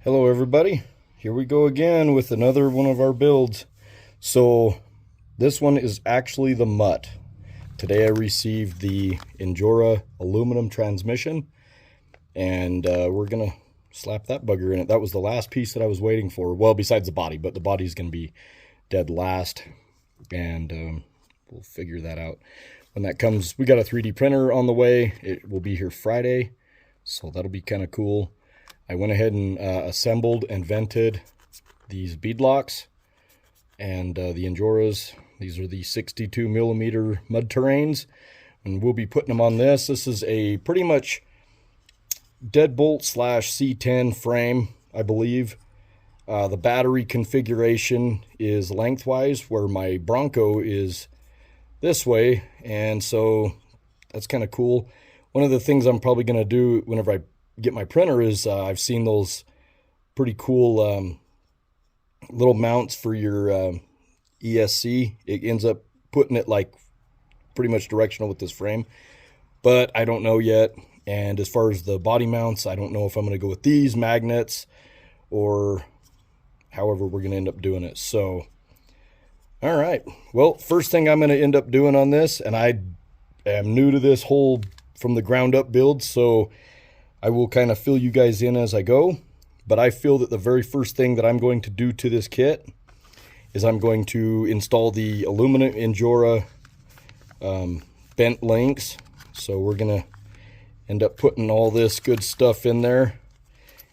Hello everybody, here we go again with another one of our builds. So this one is actually the Mutt. Today I received the Endura aluminum transmission, and we're gonna slap that bugger in it. That was the last piece that I was waiting for, well, besides the body, but the body's gonna be dead last, and we'll figure that out when that comes. We got a 3D printer on the way. It will be here Friday, so that'll be kind of cool. I went ahead and assembled and vented these bead locks and the Enduras. These are the 62 millimeter mud terrains, and we'll be putting them on this. This is a pretty much deadbolt slash C10 frame, I believe. The battery configuration is lengthwise, where my Bronco is this way, and so that's kind of cool. One of the things I'm probably going to do whenever I get my printer is I've seen those pretty cool little mounts for your ESC. It ends up putting it like pretty much directional with this frame, but I don't know yet. And as far as the body mounts, I don't know if I'm going to go with these magnets or however we're going to end up doing it. So all right, well, first thing I'm going to end up doing on this, and I am new to this whole from the ground up build, so I will kind of fill you guys in as I go, but I feel that the very first thing that I'm going to do to this kit is I'm going to install the aluminum Endura bent links. So we're going to end up putting all this good stuff in there.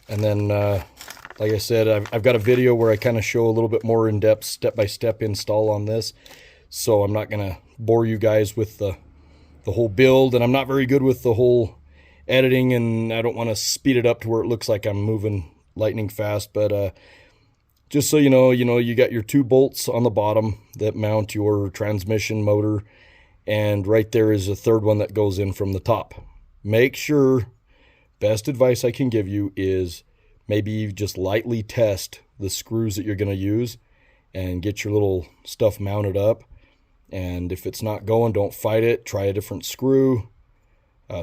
And then, like I said, I've got a video where I kind of show a little bit more in-depth step-by-step install on this. So I'm not going to bore you guys with the whole build, and I'm not very good with the whole editing, and I don't want to speed it up to where it looks like I'm moving lightning fast. But just so you know, you got your 2 bolts on the bottom that mount your transmission motor, and right there is a third one that goes in from the top. Make sure, best advice I can give you is maybe just lightly test the screws that you're going to use and get your little stuff mounted up. And if it's not going, don't fight it. Try a different screw.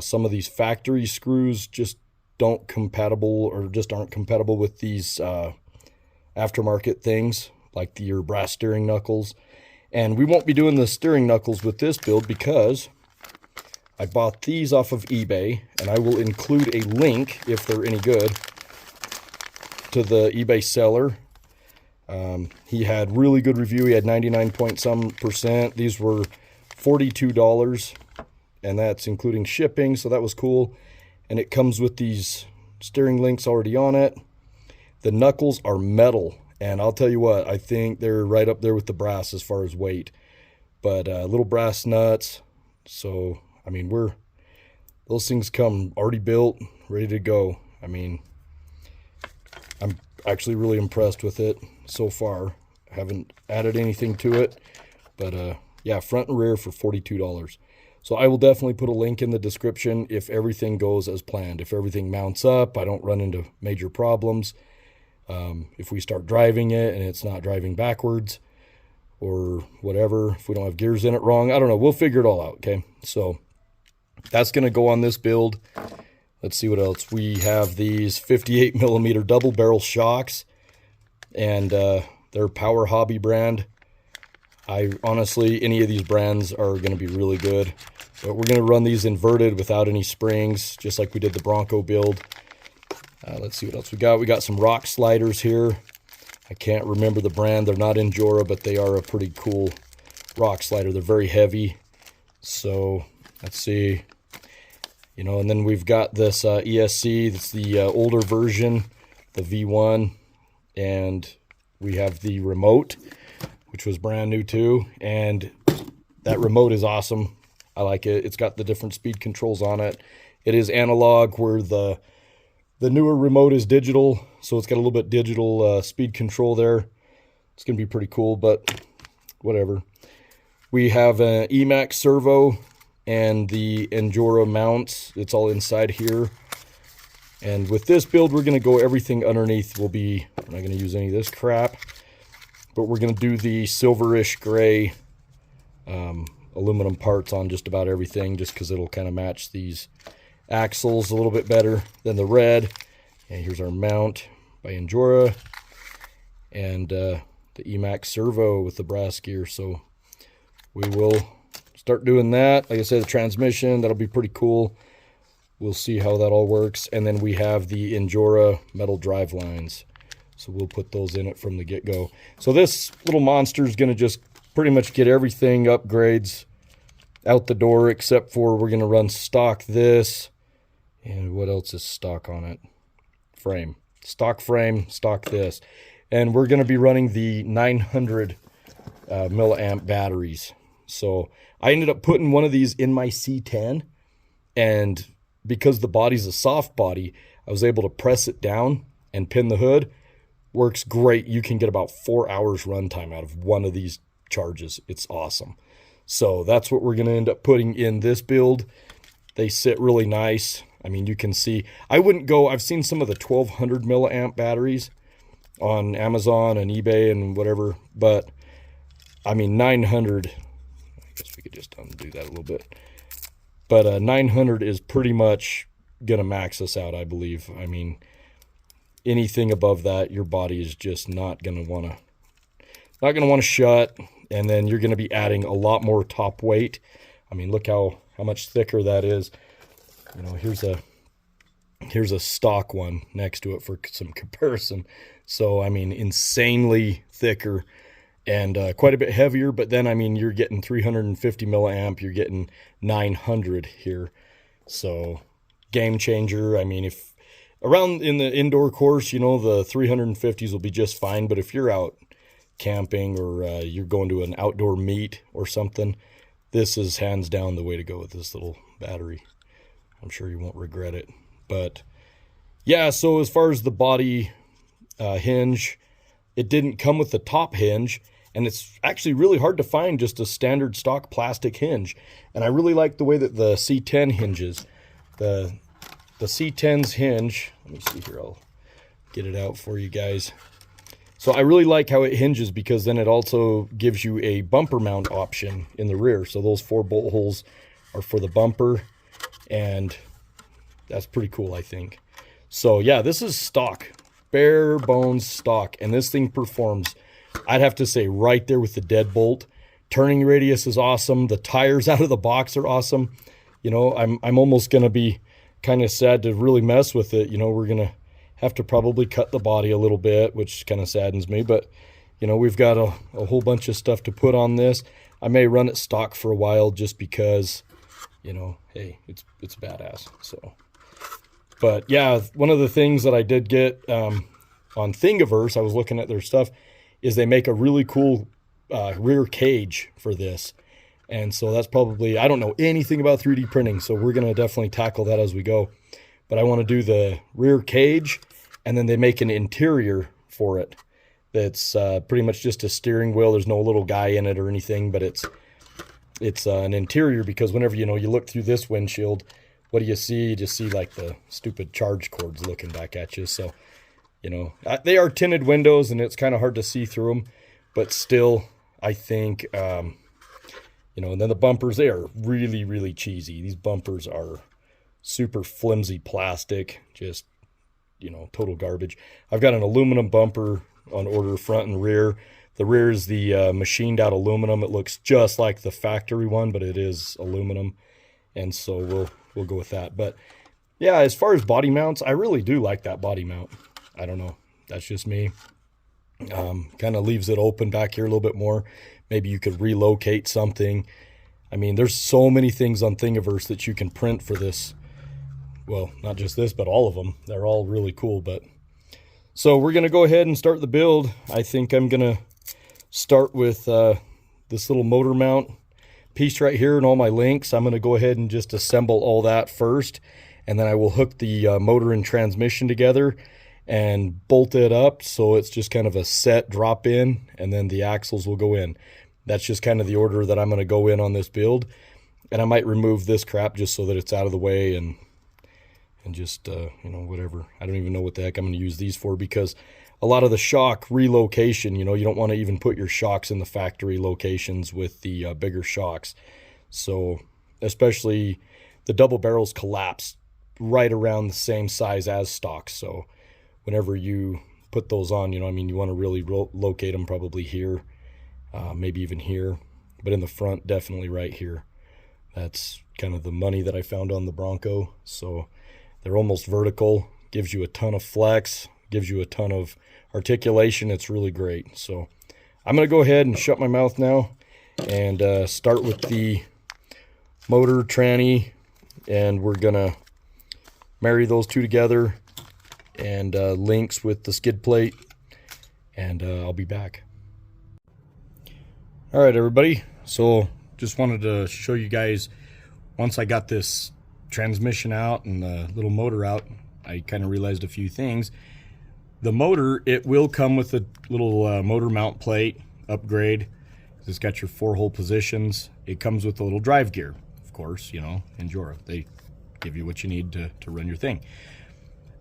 Some of these factory screws just aren't compatible with these aftermarket things, like your brass steering knuckles. And we won't be doing the steering knuckles with this build because I bought these off of eBay, and I will include a link, if they're any good, to the eBay seller. He had really good review. He had 99 point some percent. These were $42. And that's including shipping, so that was cool. And it comes with these steering links already on it. The knuckles are metal, and I'll tell you what, I think they're right up there with the brass as far as weight. But little brass nuts. So I mean, those things come already built, ready to go. I mean, I'm actually really impressed with it so far. I haven't added anything to it, but yeah, front and rear for $42. So I will definitely put a link in the description if everything goes as planned. If everything mounts up, I don't run into major problems. If we start driving it and it's not driving backwards or whatever, if we don't have gears in it wrong, I don't know. We'll figure it all out, okay? So that's going to go on this build. Let's see what else. We have these 58 millimeter double barrel shocks, and they're Power Hobby brand. I honestly, any of these brands are going to be really good. But we're going to run these inverted without any springs, just like we did the Bronco build. Let's see what else we got. We got some rock sliders here. I can't remember the brand. They're not Endura, but they are a pretty cool rock slider. They're very heavy. So let's see. And then we've got this ESC. That's the older version, the V1. And we have the remote, which was brand new too. And that remote is awesome. I like it. It's got the different speed controls on it. It is analog, where the newer remote is digital, so it's got a little bit digital speed control there. It's going to be pretty cool, but whatever. We have an Emax servo and the Endura mounts. It's all inside here. And with this build, we're going to go everything underneath will be, I'm not going to use any of this crap, but we're going to do the silverish gray aluminum parts on just about everything, just because it'll kind of match these axles a little bit better than the red. And here's our mount. by Injora, and the Emax servo with the brass gear. So we will start doing that. Like I said, the transmission, that'll be pretty cool. We'll see how that all works. And then we have the Injora metal drive lines. So we'll put those in it from the get-go. So this little monster is going to just pretty much get everything upgrades out the door, except for we're going to run stock this. And what else is stock on it? Frame. Stock frame, stock this. And we're going to be running the 900 milliamp batteries. So I ended up putting one of these in my C10, and because the body's a soft body, I was able to press it down and pin the hood. Works great. You can get about 4 hours runtime out of one of these charges. It's awesome. So that's what we're going to end up putting in this build. They sit really nice. I mean, you can see, I wouldn't go, I've seen some of the 1200 milliamp batteries on Amazon and eBay and whatever, but I mean, 900, I guess we could just undo that a little bit. But 900 is pretty much going to max us out, I believe. I mean, anything above that, your body is just not going to want to shut, and then you're going to be adding a lot more top weight. I mean, look how much thicker that is. You know, here's a stock one next to it for some comparison. So, I mean, insanely thicker and quite a bit heavier, but then, I mean, you're getting 350 milliamp, you're getting 900 here. So, game changer. I mean, if around in the indoor course, you know, the 350s will be just fine, but if you're out camping or you're going to an outdoor meet or something, this is hands down the way to go with this little battery. I'm sure you won't regret it. But yeah, so as far as the body hinge, it didn't come with the top hinge, and it's actually really hard to find just a standard stock plastic hinge. And I really like the way that the C10 hinges. The C10's hinge, let me see here, I'll get it out for you guys. So I really like how it hinges, because then it also gives you a bumper mount option in the rear. So those 4 bolt holes are for the bumper, and that's pretty cool, I think. So yeah, this is stock, bare bones stock, and this thing performs, I'd have to say, right there with the deadbolt. Turning radius is awesome. The tires out of the box are awesome. You know, I'm almost going to be kind of sad to really mess with it. You know, we're going to have to probably cut the body a little bit, which kind of saddens me, but you know, we've got a whole bunch of stuff to put on this. I may run it stock for a while just because, you know, hey, it's badass. So, but yeah, one of the things that I did get on Thingiverse, I was looking at their stuff, is they make a really cool rear cage for this. And so that's probably, I don't know anything about 3D printing, so we're going to definitely tackle that as we go. But I want to do the rear cage, and then they make an interior for it that's pretty much just a steering wheel. There's no little guy in it or anything, but it's an interior, because whenever, you know, you look through this windshield, what do you see? You just see like the stupid charge cords looking back at you. So, you know, they are tinted windows, and it's kind of hard to see through them, but still, I think, you know, and then the bumpers, they are really, really cheesy. These bumpers are super flimsy plastic, just, you know, total garbage. I've got an aluminum bumper on order, front and rear. The rear is the machined out aluminum. It looks just like the factory one, but it is aluminum, and so we'll go with that. But yeah, as far as body mounts, I really do like that body mount. I don't know, that's just me. Kind of leaves it open back here a little bit more. Maybe you could relocate something. I mean, there's so many things on Thingiverse that you can print for this. Well, not just this, but all of them. They're all really cool. But so we're going to go ahead and start the build. I think I'm going to start with this little motor mount piece right here and all my links. I'm going to go ahead and just assemble all that first, and then I will hook the motor and transmission together and bolt it up so it's just kind of a set drop in, and then the axles will go in. That's just kind of the order that I'm going to go in on this build. And I might remove this crap just so that it's out of the way, and just, you know, whatever. I don't even know what the heck I'm going to use these for, because a lot of the shock relocation, you know, you don't want to even put your shocks in the factory locations with the bigger shocks. So especially the double barrels collapse right around the same size as stock. So whenever you put those on, you know, I mean, you want to really locate them probably here, maybe even here, but in the front, definitely right here. That's kind of the money that I found on the Bronco. So they're almost vertical, gives you a ton of flex, gives you a ton of articulation. It's really great. So I'm going to go ahead and shut my mouth now and start with the motor tranny, and we're going to marry those two together and links with the skid plate, and I'll be back. All right, everybody. So just wanted to show you guys, once I got this transmission out and the little motor out, I kind of realized a few things. The motor, it will come with a little motor mount plate upgrade. It's got your 4-hole positions. It comes with a little drive gear, of course, you know, Endura. They give you what you need to run your thing.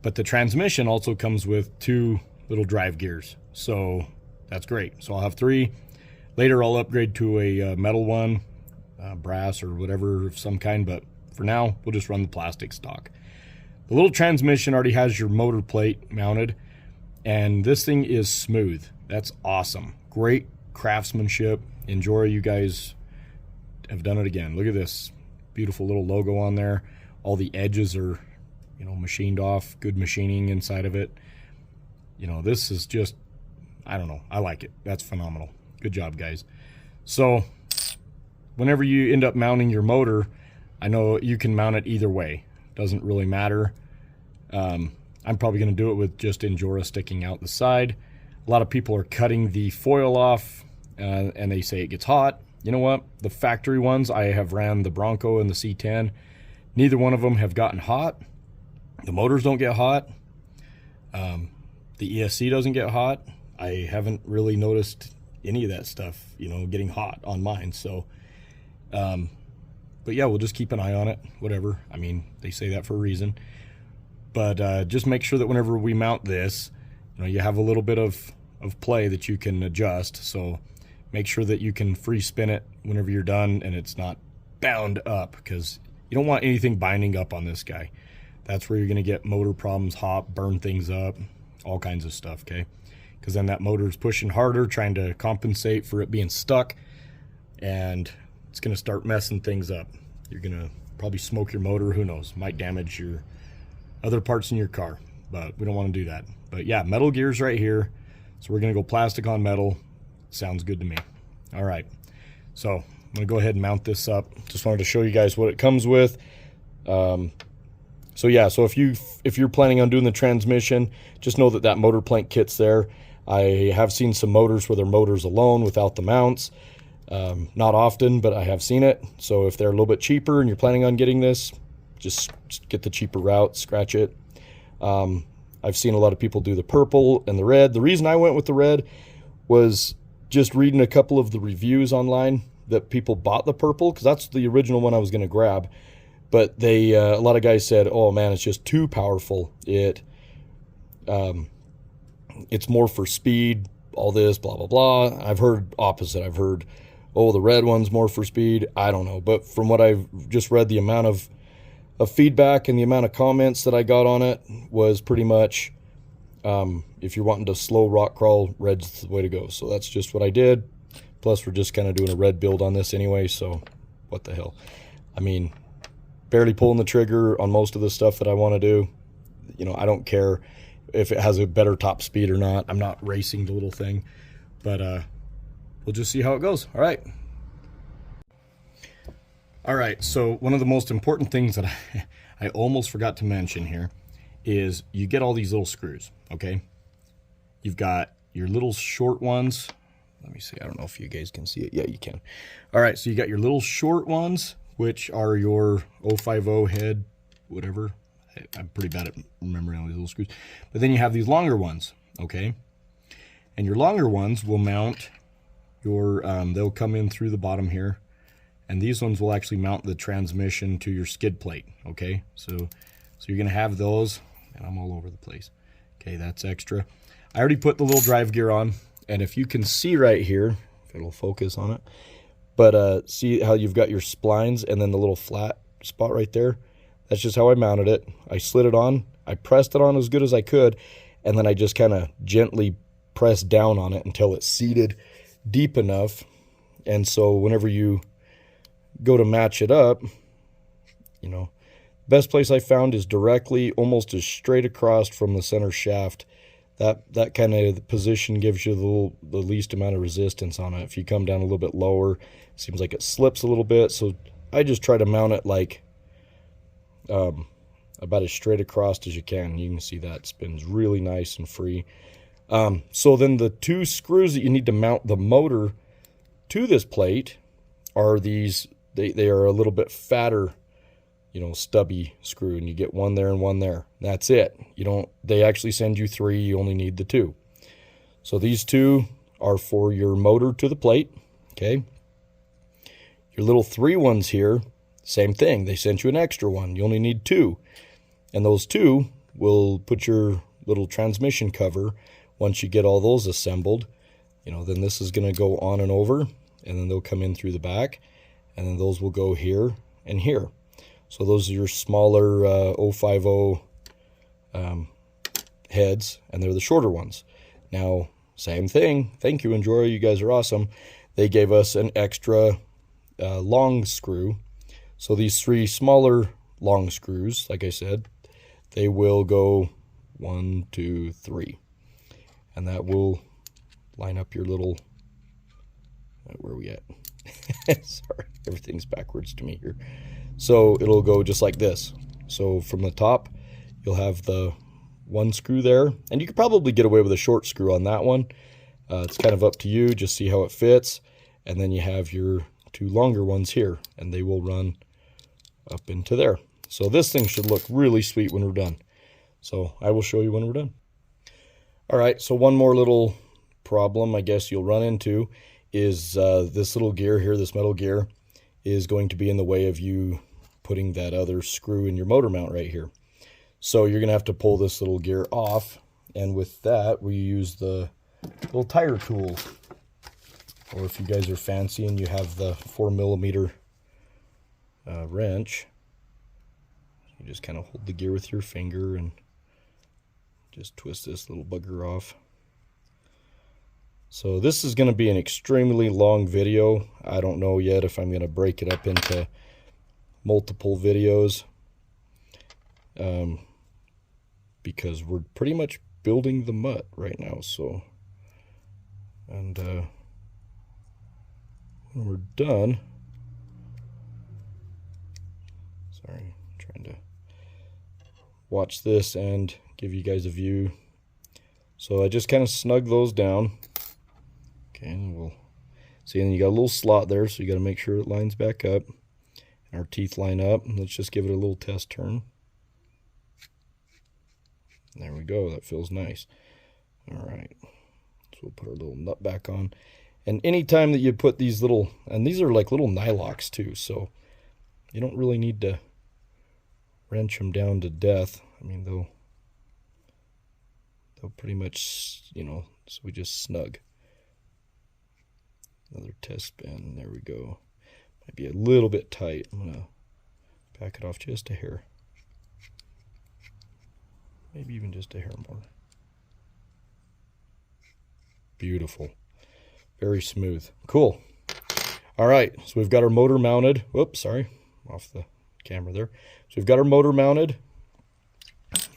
But the transmission also comes with 2 little drive gears. So that's great. So I'll have 3. Later I'll upgrade to a metal one, brass or whatever of some kind, but for now we'll just run the plastic stock. The little transmission already has your motor plate mounted, and this thing is smooth. That's awesome. Great craftsmanship. Endura, you guys have done it again. Look at this beautiful little logo on there. All the edges are, you know, machined off, good machining inside of it. You know, this is just, I don't know, I like it. That's phenomenal. Good job, guys. So whenever you end up mounting your motor, I know you can mount it either way. Doesn't really matter. I'm probably going to do it with just Endura sticking out the side. A lot of people are cutting the foil off and they say it gets hot. You know what? The factory ones, I have ran the Bronco and the C10. Neither one of them have gotten hot. The motors don't get hot. The ESC doesn't get hot. I haven't really noticed any of that stuff, you know, getting hot on mine. So, but yeah, we'll just keep an eye on it, whatever. I mean, they say that for a reason. But just make sure that whenever we mount this, you know, you have a little bit of play that you can adjust. So make sure that you can free spin it whenever you're done and it's not bound up, because you don't want anything binding up on this guy. That's where you're going to get motor problems, hop, burn things up, all kinds of stuff, okay? Because then that motor is pushing harder, trying to compensate for it being stuck, and it's going to start messing things up. You're going to probably smoke your motor, who knows, might damage your other parts in your car, but we don't want to do that. But yeah, metal gears right here. So we're going to go plastic on metal. Sounds good to me. All right, so I'm going to go ahead and mount this up. Just wanted to show you guys what it comes with. So yeah, so if you're planning on doing the transmission, just know that that motor plank kit's there. I have seen some motors where they're motors alone without the mounts. Not often, but I have seen it. So if they're a little bit cheaper and you're planning on getting this, just get the cheaper route, scratch it. I've seen a lot of people do the purple and the red. The reason I went with the red was just reading a couple of the reviews online that people bought the purple, because that's the original one I was going to grab. But they, a lot of guys said, oh man, it's just too powerful. It's more for speed, all this, blah, blah, blah. I've heard opposite. I've heard, oh, the red one's more for speed. I don't know. But from what I've just read, the amount of feedback and the amount of comments that I got on it was pretty much, if you're wanting to slow rock crawl, red's the way to go. So that's just what I did. Plus, we're just kind of doing a red build on this anyway. So what the hell? I mean, barely pulling the trigger on most of the stuff that I want to do. You know, I don't care if it has a better top speed or not. I'm not racing the little thing, but we'll just see how it goes. All right, so one of the most important things that I almost forgot to mention here is you get all these little screws, okay? You've got your little short ones. Let me see, I don't know if you guys can see it. Yeah, you can. All right, so you got your little short ones, which are your 050 head, whatever. I'm pretty bad at remembering all these little screws. But then you have these longer ones, okay? And your longer ones will mount your, they'll come in through the bottom here. And these ones will actually mount the transmission to your skid plate, okay? So you're gonna have those, and I'm all over the place. Okay, that's extra. I already put the little drive gear on, and if you can see right here, if it'll focus on it, but see how you've got your splines and then the little flat spot right there? That's just how I mounted it. I slid it on, I pressed it on as good as I could, and then I just kind of gently press down on it until it's seated deep enough. And so whenever you go to match it up, you know, best place I found is directly, almost as straight across from the center shaft. That kind of position gives you the least amount of resistance on it. If you come down a little bit lower, it seems like it slips a little bit. So I just try to mount it like about as straight across as you can. You can see that spins really nice and free. So then the two screws that you need to mount the motor to this plate are these. They are a little bit fatter, you know, stubby screw, and you get one there and one there. That's it. They actually send you 3. You only need the 2. So these 2 are for your motor to the plate. Okay. Your little 3 ones here, same thing. They sent you an extra one. You only need 2. And those 2 will put your little transmission cover. Once you get all those assembled, you know, then this is going to go on and over, and then they'll come in through the back, and then those will go here and here. So those are your smaller 050 heads, and they're the shorter ones. Now, same thing. Thank you, Enjoy. You guys are awesome. They gave us an extra long screw. So these 3 smaller long screws, like I said, they will go 1, 2, 3. And that will line up your little... Where are we at? Sorry, everything's backwards to me here. So it'll go just like this. So from the top, you'll have the 1 screw there. And you could probably get away with a short screw on that one. It's kind of up to you. Just see how it fits. And then you have your 2 longer ones here. And they will run up into there. So this thing should look really sweet when we're done. So I will show you when we're done. All right, so one more little problem I guess you'll run into is this little gear here, this metal gear, is going to be in the way of you putting that other screw in your motor mount right here. So you're going to have to pull this little gear off, and with that we use the little tire tool. Or if you guys are fancy and you have the 4mm wrench, you just kind of hold the gear with your finger and just twist this little bugger off. So this is going to be an extremely long video. I don't know yet if I'm going to break it up into multiple videos, because we're pretty much building the Mutt right now. So, and when we're done, sorry, I'm trying to watch this and give you guys a view. So I just kind of snug those down. Okay, and we'll see, and you got a little slot there, so you got to make sure it lines back up and our teeth line up. And let's just give it a little test turn. There we go. That feels nice. All right, so we'll put our little nut back on. And anytime that you put these little, and these are like little nylocks too, so you don't really need to wrench them down to death. I mean, they'll pretty much, you know, so we just snug. Another test spin. There we go. Might be a little bit tight. I'm gonna back it off just a hair. Maybe even just a hair more. Beautiful. Very smooth. Cool. All right, so we've got our motor mounted. Whoops, sorry, off the camera there. So we've got our motor mounted,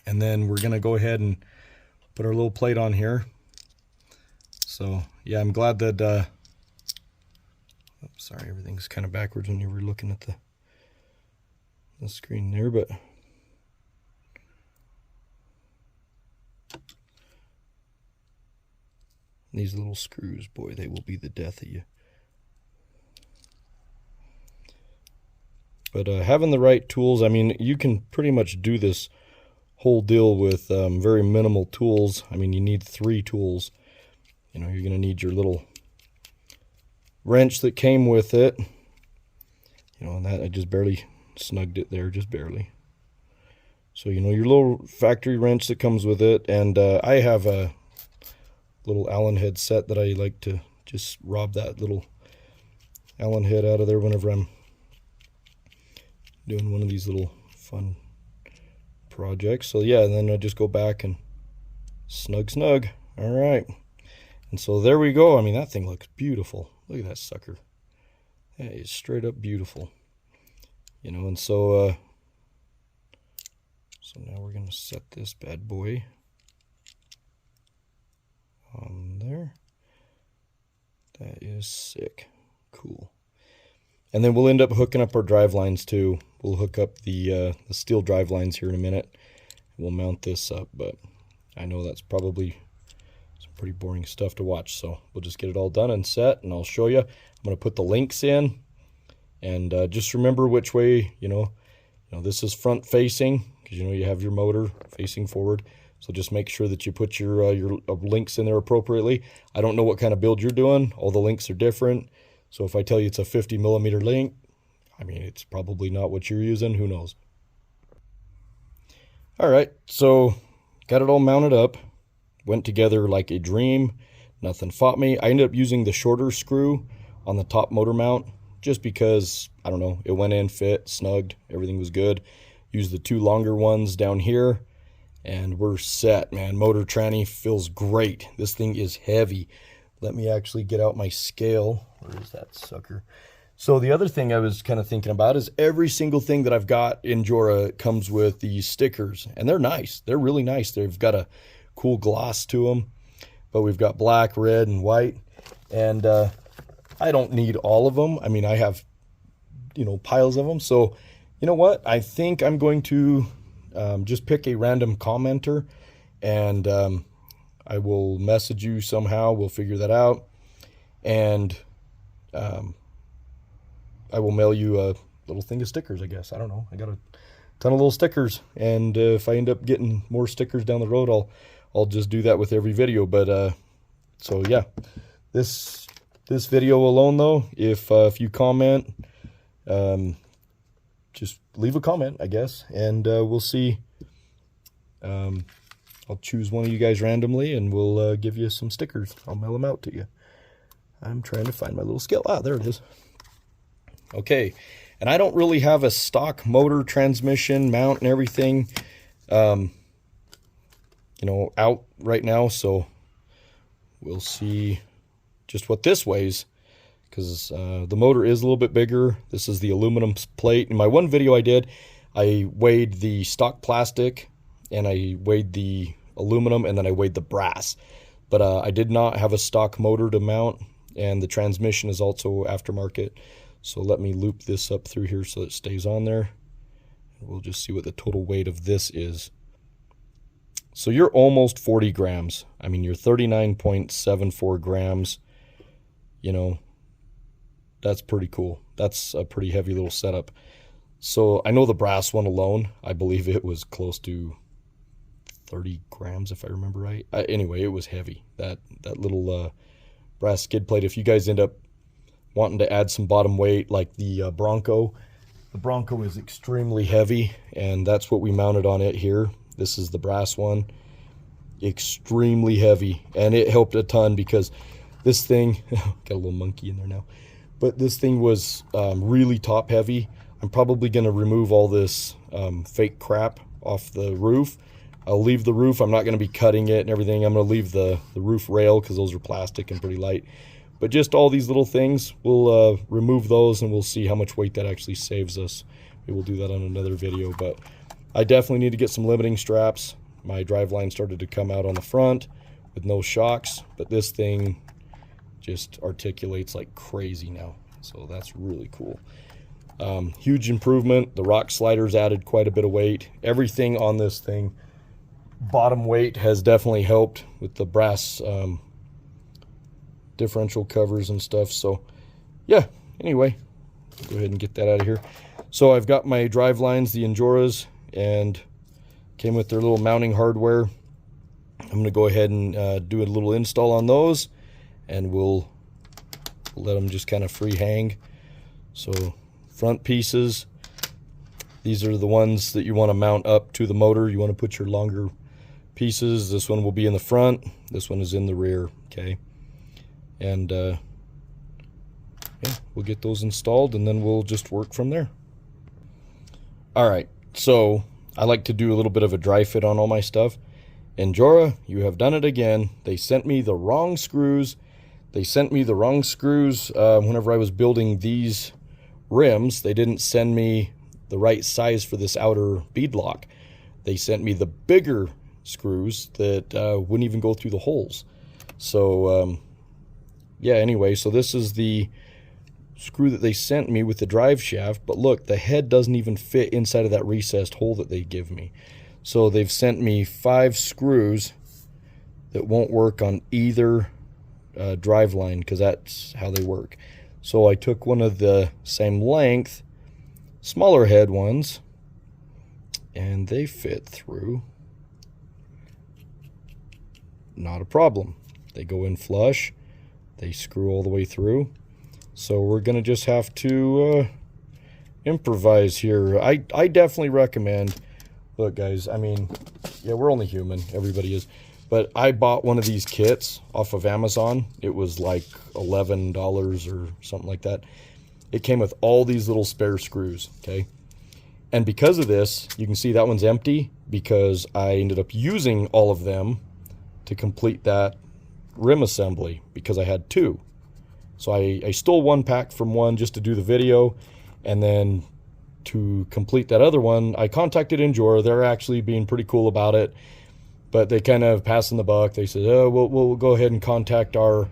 and then we're gonna go ahead and put our little plate on here. So yeah, I'm glad that oops, sorry, everything's kind of backwards when you were looking at the screen there, but these little screws, boy, they will be the death of you. But having the right tools, I mean, you can pretty much do this whole deal with very minimal tools. I mean, you need 3 tools. You know, you're going to need your little wrench that came with it. You know, and that I just barely snugged it there, just barely. So, you know, your little factory wrench that comes with it. And I have a little Allen head set that I like to just rob that little Allen head out of there whenever I'm doing one of these little fun projects. So yeah, and then I just go back and Snug, snug. All right. And so there we go. I mean, that thing looks beautiful. Look at that sucker. That is straight up beautiful. You know, and so now we're going to set this bad boy on there. That is sick. Cool. And then we'll end up hooking up our drive lines too. We'll hook up the steel drive lines here in a minute. We'll mount this up, but I know that's probably some pretty boring stuff to watch, so we'll just get it all done and set, and I'll show you. I'm going to put the links in, and just remember which way, you know, this is front facing, because you know you have your motor facing forward. So just make sure that you put your links in there appropriately. I don't know what kind of build you're doing. All the links are different. So if I tell you it's a 50 millimeter link, I mean, it's probably not what you're using. Who knows? All right, so got it all mounted up. Went together like a dream. Nothing fought me. I ended up using the shorter screw on the top motor mount just because, I don't know, it went in, fit, snugged, everything was good. Used the 2 longer ones down here, and we're set, man. Motor tranny feels great. This thing is heavy. Let me actually get out my scale. Where is that sucker? So the other thing I was kind of thinking about is every single thing that I've got in Jora comes with these stickers, and they're nice. They're really nice. They've got a cool gloss to them, but we've got black, red, and white, and I don't need all of them. I mean, I have, you know, piles of them. So you know what? I think I'm going to just pick a random commenter, and I will message you somehow. We'll figure that out, and I will mail you a little thing of stickers, I guess. I don't know. I got a ton of little stickers, and if I end up getting more stickers down the road, I'll just do that with every video. But so yeah, this video alone though, if you comment, just leave a comment, I guess, and we'll see. I'll choose one of you guys randomly, and we'll give you some stickers. I'll mail them out to you. I'm trying to find my little scale. Ah, there it is. Okay, and I don't really have a stock motor, transmission, mount, and everything, you know, out right now, so we'll see just what this weighs, because the motor is a little bit bigger. This is the aluminum plate. In my one video I did, I weighed the stock plastic, and I weighed the aluminum, and then I weighed the brass. But I did not have a stock motor to mount, and the transmission is also aftermarket. So let me loop this up through here so it stays on there. We'll just see what the total weight of this is. So you're almost 40 grams. I mean, you're 39.74 grams. You know, that's pretty cool. That's a pretty heavy little setup. So I know the brass one alone, I believe it was close to 30 grams, if I remember right. Anyway, it was heavy. That little brass skid plate, if you guys end up wanting to add some bottom weight like the Bronco is extremely heavy, and that's what we mounted on it here. This is the brass one. Extremely heavy, and it helped a ton because this thing got a little monkey in there now, but this thing was really top heavy. I'm probably going to remove all this fake crap off the roof. I'll leave the roof. I'm not going to be cutting it and everything. I'm going to leave the roof rail because those are plastic and pretty light. But just all these little things, we'll remove those, and we'll see how much weight that actually saves us. We will do that on another video, but I definitely need to get some limiting straps. My drive line started to come out on the front with no shocks, but this thing just articulates like crazy now. So that's really cool. Huge improvement. The rock sliders added quite a bit of weight. Everything on this thing, bottom weight, has definitely helped with the brass differential covers and stuff. So yeah, anyway, go ahead and get that out of here. So I've got my drive lines, the Enjoras, and came with their little mounting hardware. I'm going to go ahead and do a little install on those, and we'll let them just kind of free hang. So front pieces, these are the ones that you want to mount up to the motor. You want to put your longer pieces. This one will be in the front, this one is in the rear. Okay, and yeah, we'll get those installed, and then we'll just work from there. All right, so I like to do a little bit of a dry fit on all my stuff, Injora, you have done it again. They sent me the wrong screws. Whenever I was building these rims. They didn't send me the right size for this outer bead lock. They sent me the bigger screws that wouldn't even go through the holes. So yeah, anyway, so this is the screw that they sent me with the drive shaft, but look, the head doesn't even fit inside of that recessed hole that they give me. So they've sent me 5 screws that won't work on either drive line, because that's how they work. So I took one of the same length, smaller head ones, and they fit through. Not a problem. They go in flush. They screw all the way through. So we're gonna just have to improvise here. I definitely recommend, look guys, I mean, yeah, we're only human, everybody is, but I bought one of these kits off of Amazon. It was like $11 or something like that. It came with all these little spare screws, okay? And because of this, you can see that one's empty because I ended up using all of them to complete that rim assembly because I had 2. So I stole one pack from one just to do the video, and then to complete that other one, I contacted Injora. They're actually being pretty cool about it, but they kind of passing the buck. They said, oh, we'll go ahead and contact our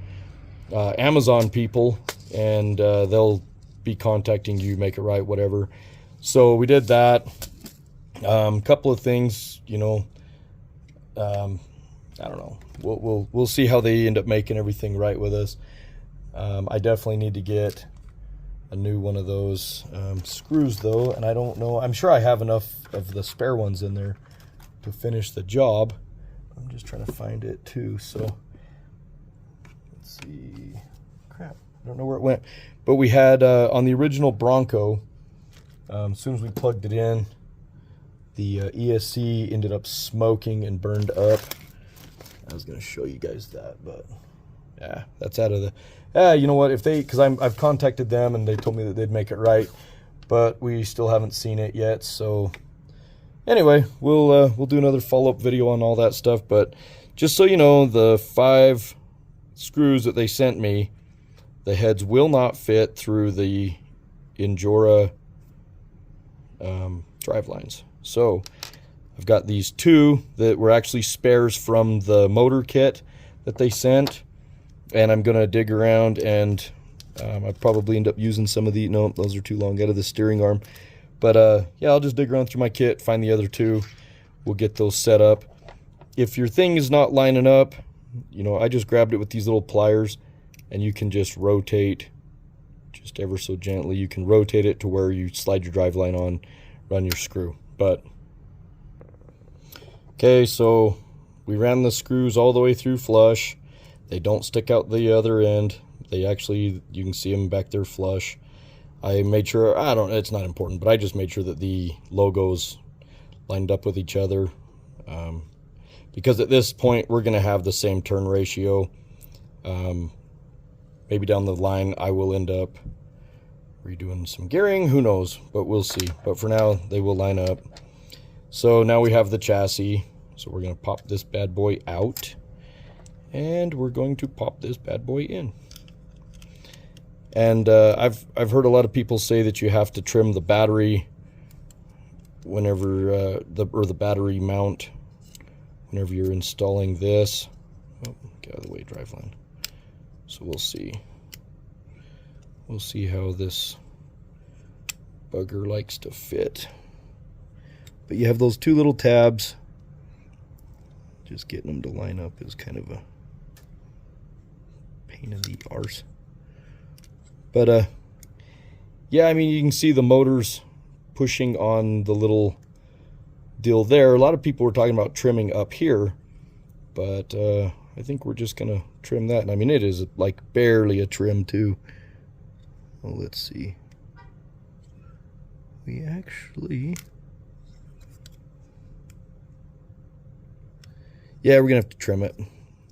Amazon people, and they'll be contacting you, make it right, whatever. So we did that. Couple of things, you know, I don't know. We'll see how they end up making everything right with us. I definitely need to get a new one of those screws though, and I don't know. I'm sure I have enough of the spare ones in there to finish the job. I'm just trying to find it too. So let's see. Crap, I don't know where it went. But we had on the original Bronco, as soon as we plugged it in, the ESC ended up smoking and burned up. I was going to show you guys that, but yeah, that's out of the. You know what? If they, because I've contacted them and they told me that they'd make it right, but we still haven't seen it yet. So anyway, we'll do another follow-up video on all that stuff. But just so you know, the 5 screws that they sent me, the heads will not fit through the Injora drive lines. So I've got these 2 that were actually spares from the motor kit that they sent, and I'm gonna dig around, and I probably end up using some of the, no, those are too long out of the steering arm, but yeah, I'll just dig around through my kit, find the other 2, we'll get those set up. If your thing is not lining up, you know, I just grabbed it with these little pliers, and you can just rotate just ever so gently. You can rotate it to where you slide your drive line on, run your screw. But okay, so we ran the screws all the way through flush. They don't stick out the other end. They actually, you can see them back there flush. I made sure, it's not important, but I just made sure that the logos lined up with each other. Because at this point, we're gonna have the same turn ratio. Maybe down the line, I will end up redoing some gearing, who knows, but we'll see. But for now, they will line up. So now we have the chassis. So we're gonna pop this bad boy out, and we're going to pop this bad boy in. And I've heard a lot of people say that you have to trim the battery whenever the battery mount whenever you're installing this. Oh, get out of the way, driveline. So we'll see. We'll see how this bugger likes to fit. But you have those 2 little tabs. Just getting them to line up is kind of a pain in the arse. But yeah, I mean, you can see the motors pushing on the little deal there. A lot of people were talking about trimming up here, but I think we're just gonna trim that. And I mean, it is like barely a trim too. Well, let's see. We actually, yeah, we're gonna have to trim it,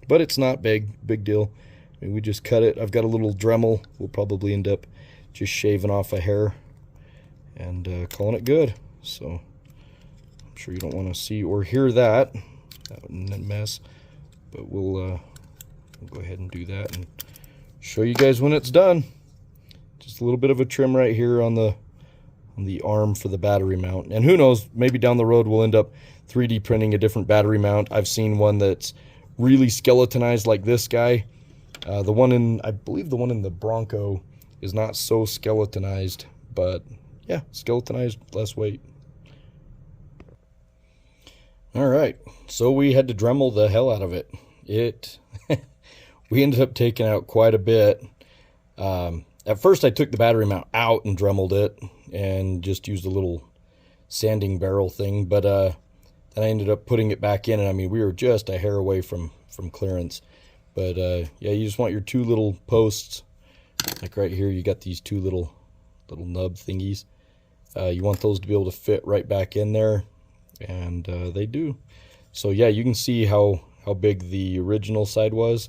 but it's not big deal. I mean, we just cut it. I've got a little Dremel. We'll probably end up just shaving off a hair and calling it good. So I'm sure you don't want to see or hear that. that mess. But we'll go ahead and do that and show you guys when it's done. Just a little bit of a trim right here on the arm for the battery mount. And who knows, maybe down the road we'll end up 3D printing a different battery mount. I've seen one that's really skeletonized like this guy. I believe the one in the Bronco is not so skeletonized, but yeah, skeletonized, less weight. All right, so we had to Dremel the hell out of it. We ended up taking out quite a bit. At first I took the battery mount out and Dremeled it and just used a little sanding barrel thing, but then I ended up putting it back in, and I mean, we were just a hair away from clearance. But yeah, you just want your two little posts, like right here, you got these two little nub thingies. You want those to be able to fit right back in there, and they do. So yeah, you can see how big the original side was,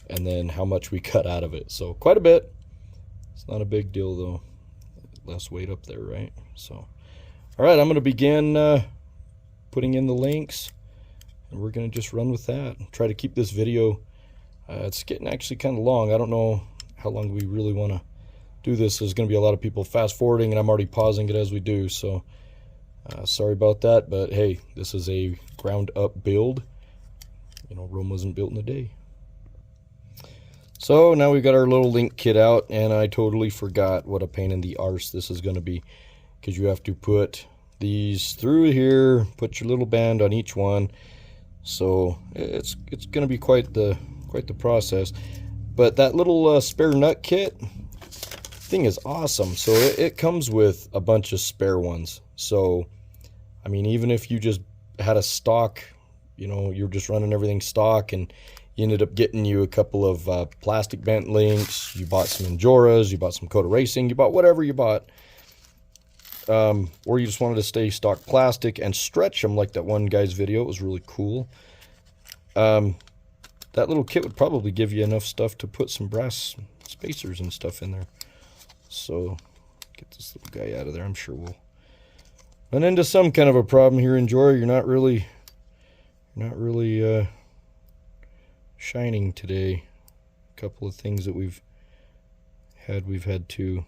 and then how much we cut out of it. So quite a bit. It's not a big deal though. Less weight up there, right? So, all right, I'm going to begin putting in the links, and we're going to just run with that. Try to keep this video. It's getting actually kind of long. I don't know how long we really want to do this. There's going to be a lot of people fast forwarding, and I'm already pausing it as we do. So sorry about that, but hey, this is a ground up build. You know, Rome wasn't built in a day. So now we've got our little link kit out, and I totally forgot what a pain in the arse this is going to be, because you have to put these through here, put your little band on each one. So it's going to be quite the process. But that little spare nut kit thing is awesome. So it comes with a bunch of spare ones. So I mean, even if you just had a stock, you know, you're just running everything stock, and you ended up getting you a couple of plastic bent links, you bought some Injoras, you bought some Coda Racing, you bought whatever you bought, or you just wanted to stay stock plastic and stretch them like that one guy's video. It was really cool. That little kit would probably give you enough stuff to put some brass spacers and stuff in there. So get this little guy out of there. I'm sure we'll run into some kind of a problem here, Enjoyer. You're not really shining today. A couple of things that we've had to,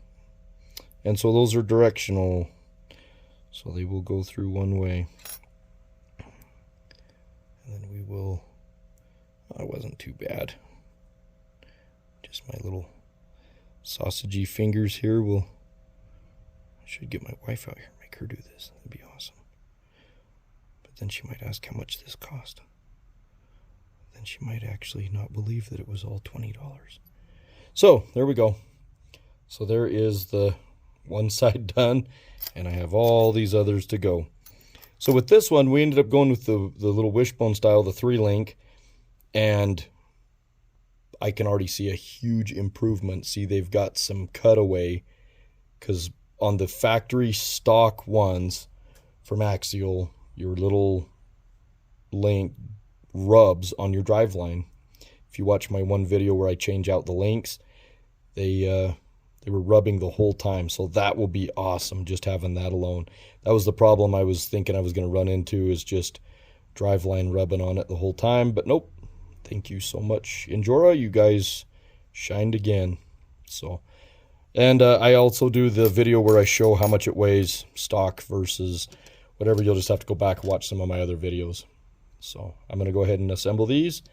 and so those are directional, so they will go through one way, and then we will, oh, it wasn't too bad, just my little sausagey fingers here. I should get my wife out here, make her do this. That'd be awesome. But then she might ask how much this cost. Then she might actually not believe that it was all $20. So there we go. So there is the one side done, and I have all these others to go. So with this one, we ended up going with the little wishbone style, the 3-link, and I can already see a huge improvement. See, they've got some cutaway, because on the factory stock ones from Axial, your little link rubs on your driveline. If you watch my one video where I change out the links, they were rubbing the whole time. So that will be awesome, just having that alone. That was the problem I was thinking I was going to run into, is just driveline rubbing on it the whole time. But nope. Thank you so much, Injora. You guys shined again. So, and I also do the video where I show how much it weighs, stock versus whatever. You'll just have to go back and watch some of my other videos. So I'm going to go ahead and assemble these.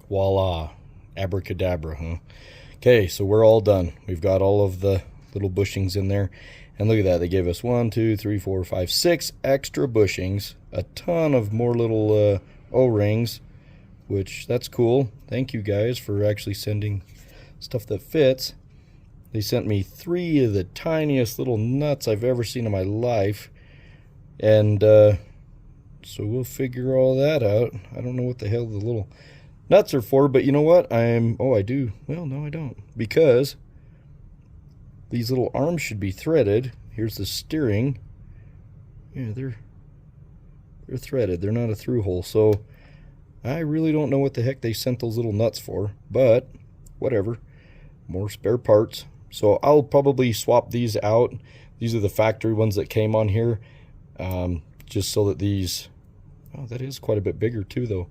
Voila. Abracadabra, huh? Okay, so we're all done. We've got all of the little bushings in there. And look at that. They gave us 1, 2, 3, 4, 5, 6 extra bushings. A ton of more little O-rings, which that's cool. Thank you guys for actually sending stuff that fits. They sent me 3 of the tiniest little nuts I've ever seen in my life. And so we'll figure all that out. I don't know what the hell the little nuts are for, but you know what? Oh, I do. Well, no, I don't. Because these little arms should be threaded. Here's the steering. Yeah, they're threaded. They're not a through hole. So I really don't know what the heck they sent those little nuts for, but whatever. More spare parts. So I'll probably swap these out. These are the factory ones that came on here. Just so that these Oh, that is quite a bit bigger too, though.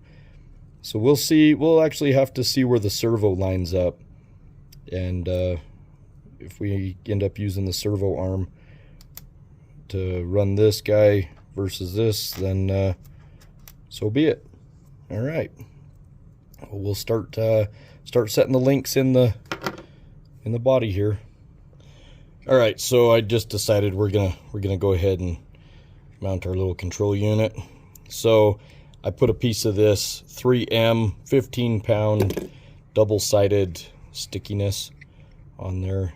So we'll see. We'll actually have to see where the servo lines up. And if we end up using the servo arm to run this guy versus this, then so be it. All right. Well, we'll start setting the links in the body here. All right, so I just decided we're gonna go ahead and mount our little control unit. So I put a piece of this 3M 15-pound double-sided stickiness on there.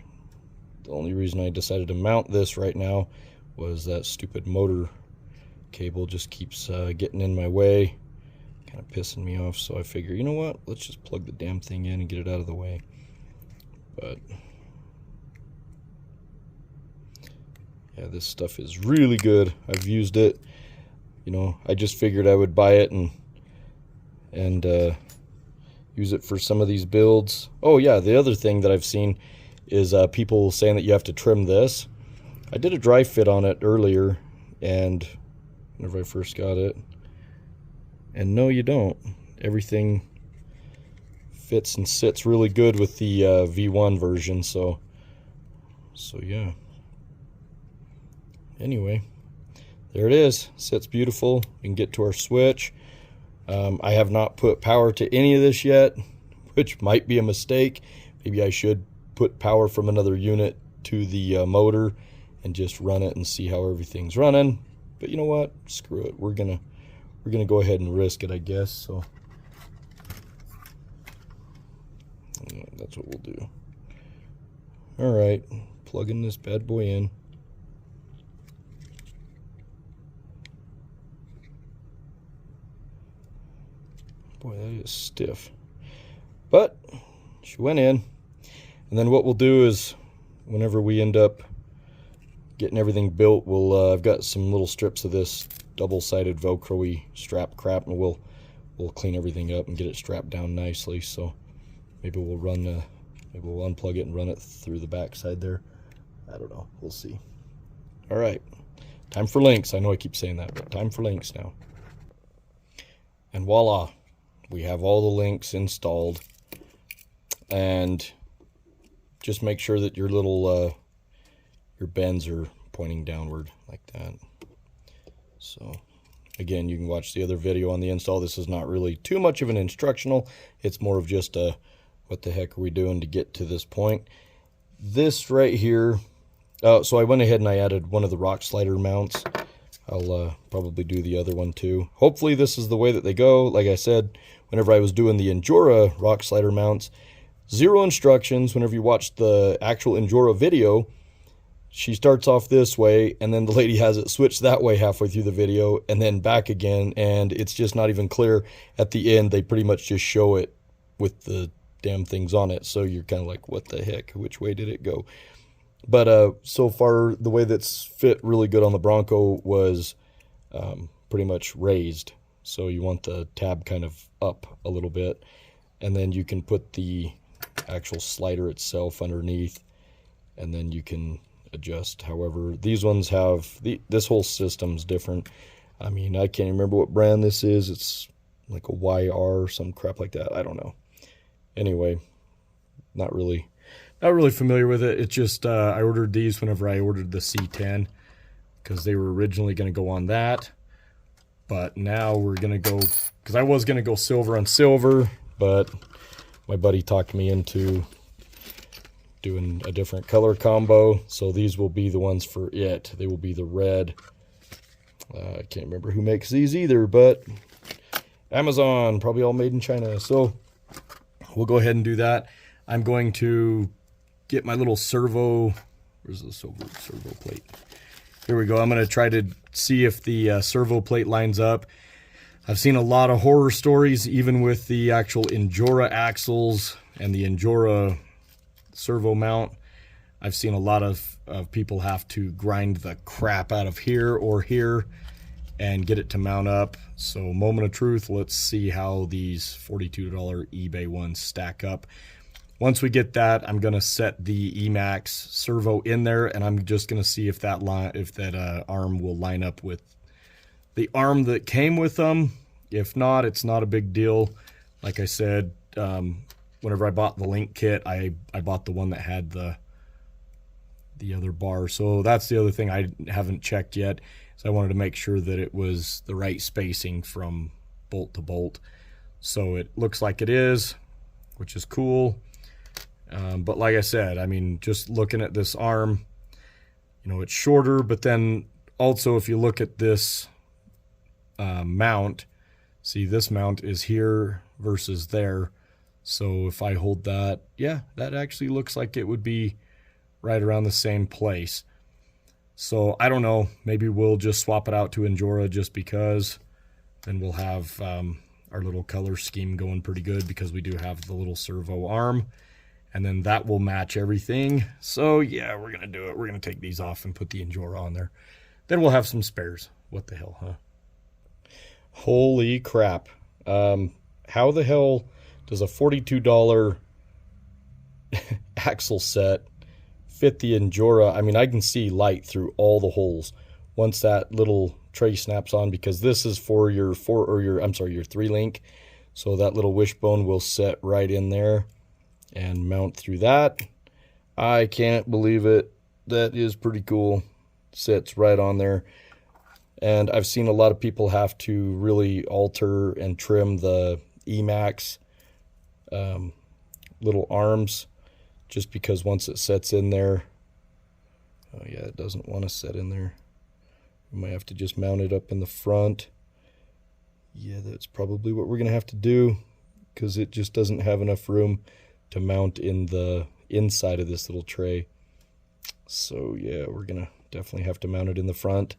The only reason I decided to mount this right now was that stupid motor cable just keeps getting in my way, kind of pissing me off. So I figure, you know what, let's just plug the damn thing in and get it out of the way. But yeah, this stuff is really good. I've used it. You know, I just figured I would buy it and use it for some of these builds. Oh yeah, the other thing that I've seen is people saying that you have to trim this. I did a dry fit on it earlier, and whenever I first got it, and no, you don't. Everything fits and sits really good with the V1 version. So yeah. Anyway, there it is. Sits beautiful. We can get to our switch. I have not put power to any of this yet, which might be a mistake. Maybe I should put power from another unit to the motor and just run it and see how everything's running. But you know what? Screw it. We're gonna go ahead and risk it, I guess. So yeah, that's what we'll do. All right, plugging this bad boy in. Boy, that is stiff. But she went in. And then what we'll do is, whenever we end up getting everything built, we'll I've got some little strips of this double-sided Velcro-y strap crap, and we'll clean everything up and get it strapped down nicely. So maybe we'll maybe we'll unplug it and run it through the backside there. I don't know. We'll see. All right, time for links. I know I keep saying that, but time for links now. And voila, we have all the links installed. And just make sure that your little your bends are pointing downward like that. So again, you can watch the other video on the install. This is not really too much of an instructional. It's more of just a what the heck are we doing to get to this point. This right here, so I went ahead and I added one of the rock slider mounts. I'll probably do the other one too. Hopefully this is the way that they go. Like I said, whenever I was doing the Injora rock slider mounts, zero instructions. Whenever you watch the actual Injora video, she starts off this way, and then the lady has it switched that way halfway through the video, and then back again, and it's just not even clear. At the end, they pretty much just show it with the damn things on it, so you're kind of like, what the heck? Which way did it go? But so far, the way that's fit really good on the Bronco was pretty much raised. So you want the tab kind of up a little bit, and then you can put the actual slider itself underneath, and then you can adjust. However, these ones have this whole system's different. I mean, I can't remember what brand this is. It's like a YR or some crap like that. I don't know. Anyway, not really familiar with it. It's just I ordered these whenever I ordered the C10 because they were originally going to go on that, but now we're going to go, because I was going to go silver on silver, but my buddy talked me into doing a different color combo, so these will be the ones for it. They will be the red. I can't remember who makes these either, but Amazon, probably all made in China. So we'll go ahead and do that. I'm going to get my little servo. Where's the servo plate? Here we go. I'm going to try to see if the servo plate lines up. I've seen a lot of horror stories, even with the actual Injora axles and the Injora servo mount. I've seen a lot of people have to grind the crap out of here or here and get it to mount up. So moment of truth, let's see how these $42 eBay ones stack up. Once we get that, I'm going to set the Emax servo in there, and I'm just going to see if that arm will line up with the arm that came with them. If not, it's not a big deal. Like I said, whenever I bought the link kit, I bought the one that had the other bar. So that's the other thing I haven't checked yet. So I wanted to make sure that it was the right spacing from bolt to bolt. So it looks like it is, which is cool. But like I said, I mean, just looking at this arm, you know, it's shorter, but then also if you look at this mount, see this mount is here versus there. So if I hold that, yeah, that actually looks like it would be right around the same place. So I don't know, maybe we'll just swap it out to Injora just because, then we'll have our little color scheme going pretty good because we do have the little servo arm, and then that will match everything. So yeah, we're gonna do it. We're gonna take these off and put the Injora on there. Then we'll have some spares. What the hell, huh? Holy crap. How the hell does a $42 axle set fit the Injora? I mean, I can see light through all the holes once that little tray snaps on, because this is for your 3-link. So that little wishbone will set right in there and mount through that. I can't believe it. That is pretty cool. Sits right on there. And I've seen a lot of people have to really alter and trim the Emax little arms, just because once it sets in there, oh yeah, it doesn't want to set in there. We might have to just mount it up in the front. Yeah, that's probably what we're gonna have to do, because it just doesn't have enough room to mount in the inside of this little tray. So yeah, we're gonna definitely have to mount it in the front.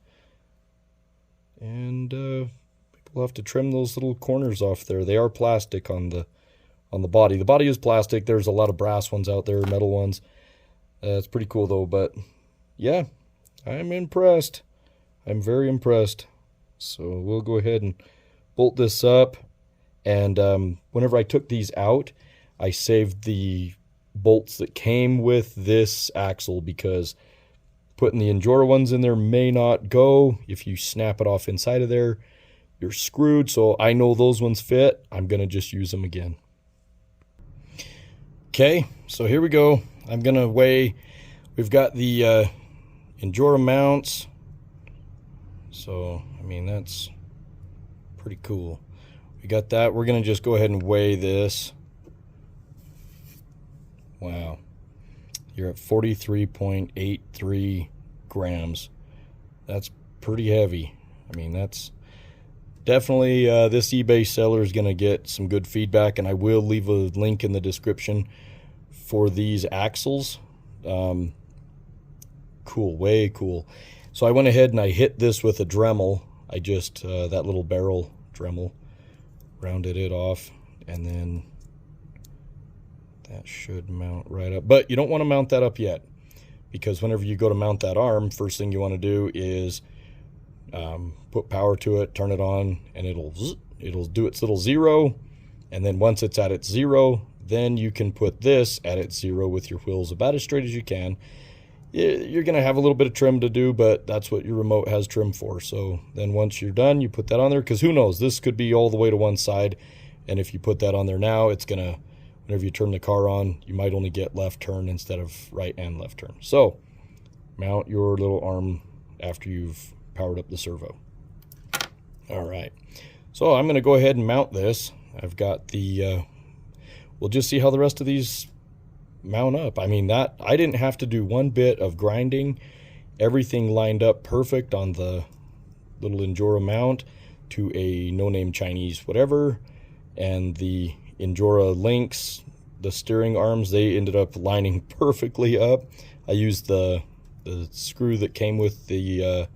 And we'll have to trim those little corners off there. They are plastic on the body. The body is plastic. There's a lot of brass ones out there, metal ones. It's pretty cool though. But yeah, I'm impressed. I'm very impressed. So we'll go ahead and bolt this up. And whenever I took these out, I saved the bolts that came with this axle, because putting the Injora ones in there may not go. If you snap it off inside of there, you're screwed. So I know those ones fit. I'm going to just use them again. Okay, so here we go. I'm going to weigh. We've got the Injora mounts. So, I mean, that's pretty cool. We got that. We're going to just go ahead and weigh this. Wow. You're at 43.83 grams. That's pretty heavy. I mean, that's definitely, this eBay seller is going to get some good feedback, and I will leave a link in the description for these axles. Cool, way cool. So I went ahead and I hit this with a Dremel. I just, that little barrel Dremel, rounded it off, and then that should mount right up. But you don't want to mount that up yet, because whenever you go to mount that arm, first thing you want to do is put power to it, turn it on, and it'll do its little 0. And then once it's at its 0, then you can put this at its 0 with your wheels about as straight as you can. You're going to have a little bit of trim to do, but that's what your remote has trim for. So then once you're done, you put that on there, because who knows, this could be all the way to one side. And if you put that on there now, it's going to, whenever you turn the car on, you might only get left turn instead of right and left turn. So mount your little arm after you've powered up the servo. All right, so I'm going to go ahead and mount this. I've got the we'll just see how the rest of these mount up. I mean, that I didn't have to do one bit of grinding. Everything lined up perfect on the little Injora mount to a no-name Chinese whatever, and the Injora links, the steering arms, they ended up lining perfectly up. I used the screw that came with the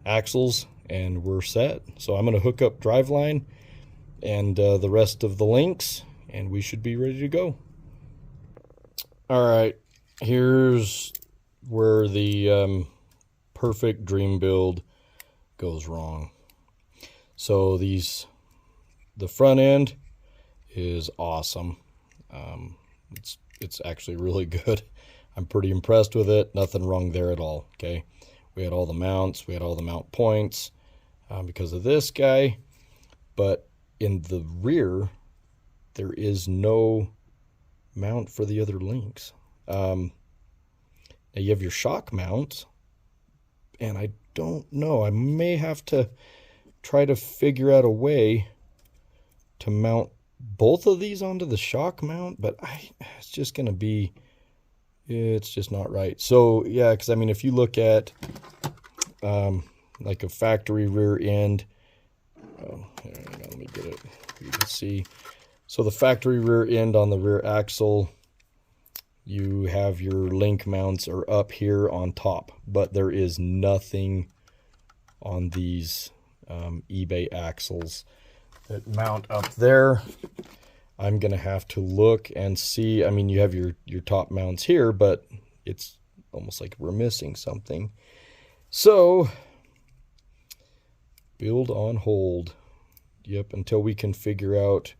axles, and we're set. So I'm going to hook up driveline and the rest of the links, and we should be ready to go. All right, here's where the perfect dream build goes wrong. So the front end is awesome. It's actually really good. I'm pretty impressed with it. Nothing wrong there at all. Okay, we had all the mounts, we had all the mount points. because of this guy. But in the rear, there is no mount for the other links. Now you have your shock mounts, and I don't know, I may have to try to figure out a way to mount both of these onto the shock mount, but it's just going to be, it's just not right. So yeah, because I mean, if you look at like a factory rear end, let me get it, you can see. So the factory rear end on the rear axle, you have your link mounts are up here on top, but there is nothing on these eBay axles that mount up there. I'm gonna have to look and see. I mean, you have your top mounts here, but it's almost like we're missing something. So build on hold. Yep, until we can figure out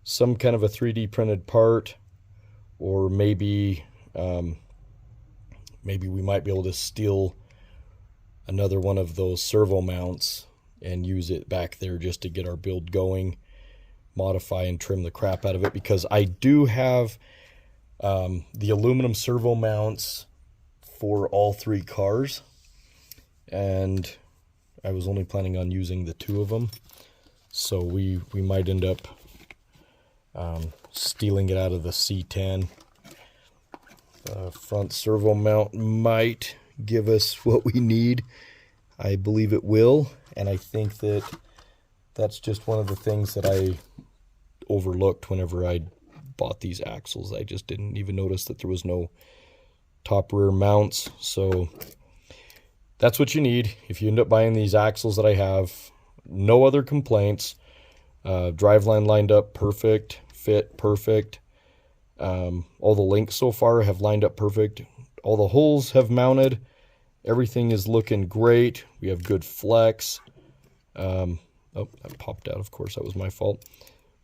some kind of a 3D printed part, or maybe maybe we might be able to steal another one of those servo mounts and use it back there just to get our build going, modify and trim the crap out of it, because I do have the aluminum servo mounts for all 3 cars, and I was only planning on using the 2 of them, so we might end up stealing it out of the C10. The front servo mount might give us what we need. I believe it will, and I think that that's just one of the things that I overlooked whenever I bought these axles. I just didn't even notice that there was no top rear mounts. So that's what you need if you end up buying these axles that I have. No other complaints. Driveline lined up perfect, fit perfect. All the links so far have lined up perfect. All the holes have mounted. Everything is looking great. We have good flex. Oh, that popped out, of course, that was my fault.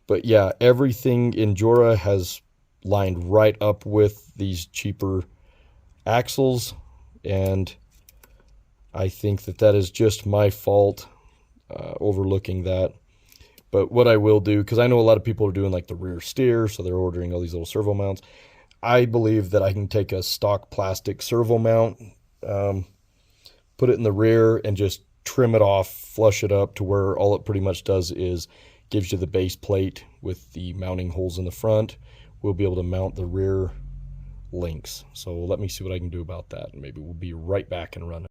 But yeah, everything in Jora has lined right up with these cheaper axles, and I think that that is just my fault overlooking that. But what I will do, because I know a lot of people are doing like the rear steer, so they're ordering all these little servo mounts. I believe that I can take a stock plastic servo mount, put it in the rear, and just trim it off, flush it up to where all it pretty much does is gives you the base plate with the mounting holes in the front. We'll be able to mount the rear links. So let me see what I can do about that, and maybe we'll be right back and running.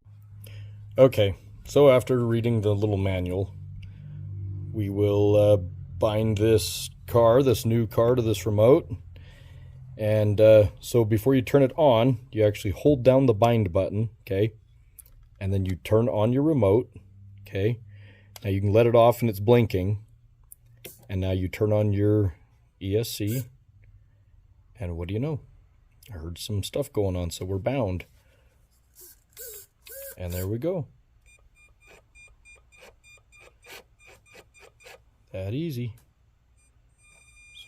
Okay, so after reading the little manual, we will bind this new car to this remote. And so before you turn it on, you actually hold down the bind button, okay? And then you turn on your remote, okay? Now you can let it off and it's blinking. And now you turn on your ESC. And what do you know? I heard some stuff going on, so we're bound. And there we go. That easy.